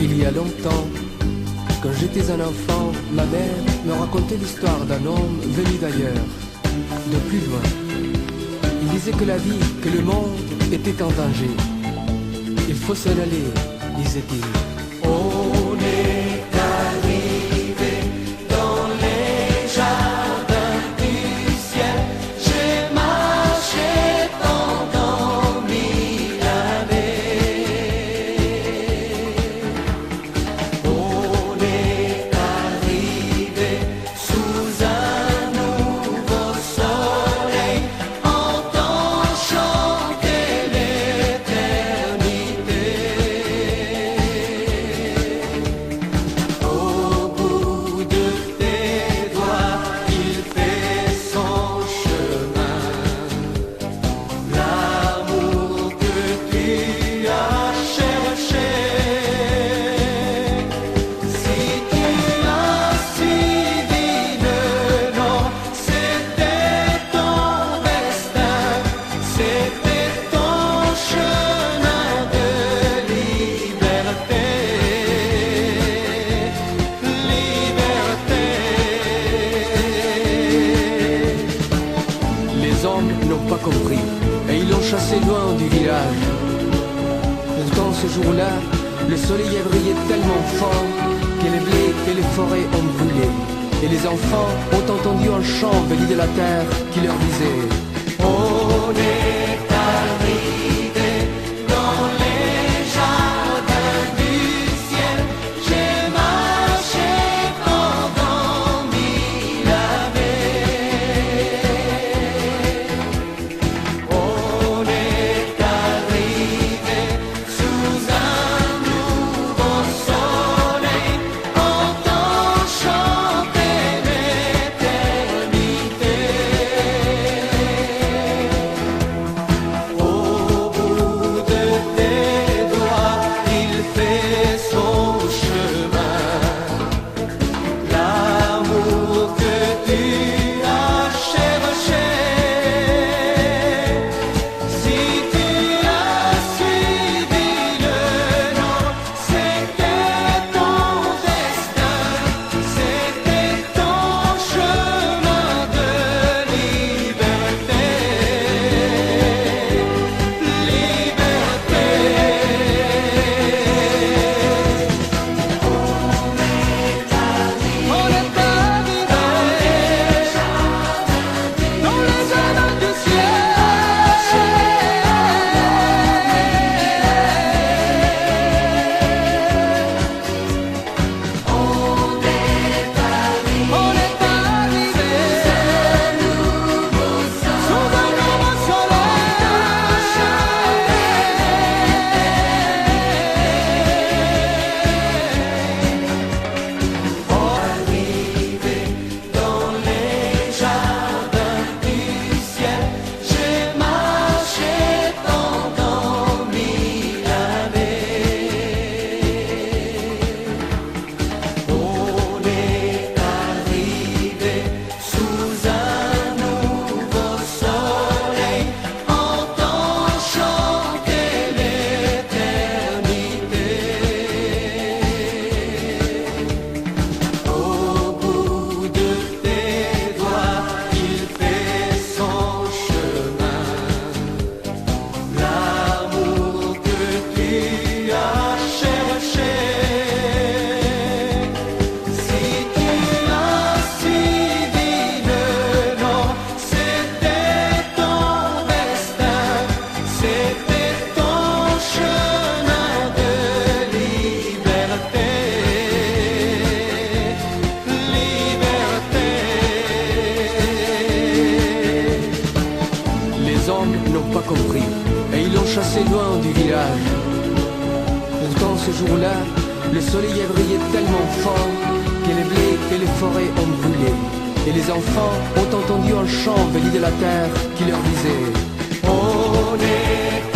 Il y a longtemps, quand j'étais un enfant, ma mère me racontait l'histoire d'un homme venu d'ailleurs, de plus loin. Il disait que la vie, que le monde était en danger. Il faut s'en aller, disait-il. On est arrivé dans les jardins du ciel. J'ai marché pendant 1000 années. On est arrivé sous un nouveau soleil, entend chanter l'éternité. Au bout de tes doigts, il fait son chemin. L'amour que tu as cherché. Si tu as suivi le nom, c'était ton destin, c'était ton chemin de liberté. Les hommes n'ont pas compris et ils l'ont chassé loin du village. Pourtant ce jour-là, le soleil a brillé tellement fort que les blés et les forêts ont brûlé. Et les enfants ont entendu un chant venu de la terre qui leur disait: on est arrivé dans les jardins du ciel. J'ai marché pendant 1000 années. On est arrivé sous un nouveau soleil, entend chanter l'éternité. Au bout de tes doigts, il fait son chemin. L'amour que tu as cherché. Si tu as suivi le nom, c'était ton destin, c'était ton chemin de liberté. On est arrivé dans les jardins du ciel. On est arrivé sous un nouveau Arrivé dans les jardins du ciel, j'ai marché pendant 1000 années. On est arrivé sous un nouveau soleil, entend chanter l'éternité. Au bout de tes doigts, il fait son chemin. L'amour que tu as cherché. Si tu as suivi le nom, c'était ton destin, c'était ton chemin de liberté. Les hommes n'ont pas compris et ils l'ont chassé loin du village. Pourtant ce jour-là, le soleil a brillé tellement fort que les blés et les forêts ont brûlé. Et les enfants ont entendu un chant venu de la terre qui leur disait: on est